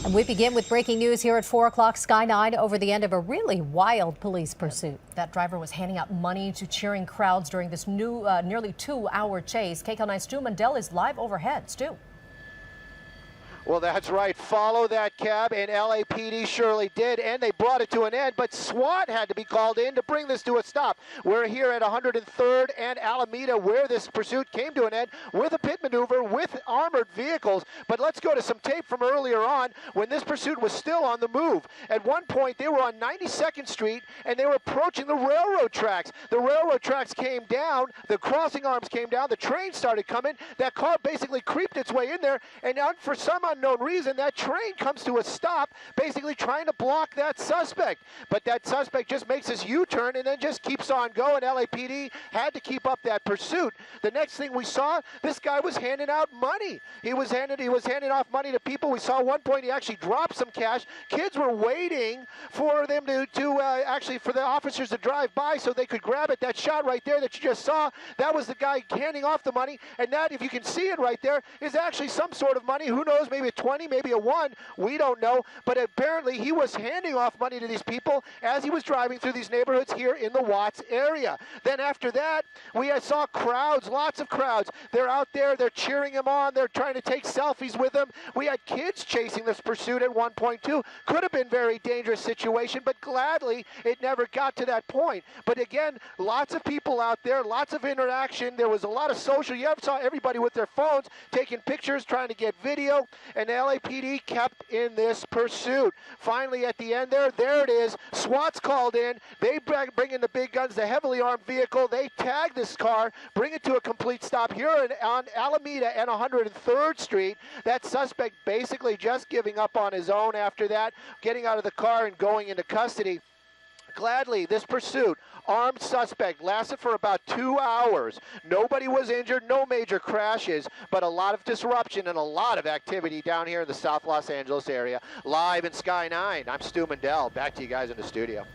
And we begin with breaking news here at 4 o'clock. Sky 9 over the end of a really wild police pursuit. That driver was handing out money to cheering crowds during this new nearly 2-hour chase. KCAL9's Stu Mundell is live overhead. Stu. Well, that's right. Follow that cab, and LAPD surely did, and they brought it to an end, but SWAT had to be called in to bring this to a stop. We're here at 103rd and Alameda, where this pursuit came to an end with a pit maneuver with armored vehicles. But let's go to some tape from earlier on when this pursuit was still on the move. At one point, they were on 92nd Street, and they were approaching the railroad tracks. The railroad tracks came down, the crossing arms came down, the train started coming. That car basically creeped its way in there, and for some unknown reason, that train comes to a stop, basically trying to block that suspect. But that suspect just makes this U-turn and then just keeps on going. LAPD had to keep up that pursuit. The next thing we saw, this guy was handing out money. He was handing off money to people. We saw at one point he actually dropped some cash. Kids were waiting for them actually for the officers to drive by so they could grab it. That shot right there that you just saw, that was the guy handing off the money. And that, if you can see it right there, is actually some sort of money. Who knows, maybe a 20, maybe a 1, we don't know. But apparently he was handing off money to these people as he was driving through these neighborhoods here in the Watts area. Then after that, we saw crowds, lots of crowds. They're out there, they're cheering him on, they're trying to take selfies with him. We had kids chasing this pursuit at one point too. Could have been a very dangerous situation, but gladly it never got to that point. But again, lots of people out there, lots of interaction. There was a lot of social, you saw everybody with their phones taking pictures, trying to get video, and the LAPD kept in this pursuit. Finally, at the end there it is. SWAT's called in. They bring in the big guns, the heavily armed vehicle. They tag this car, bring it to a complete stop here on Alameda and 103rd Street. That suspect basically just giving up on his own after that, getting out of the car and going into custody. Gladly, this pursuit, armed suspect, lasted for about 2 hours. Nobody was injured, no major crashes, but a lot of disruption and a lot of activity down here in the South Los Angeles area. Live in Sky 9, I'm Stu Mundell. Back to you guys in the studio.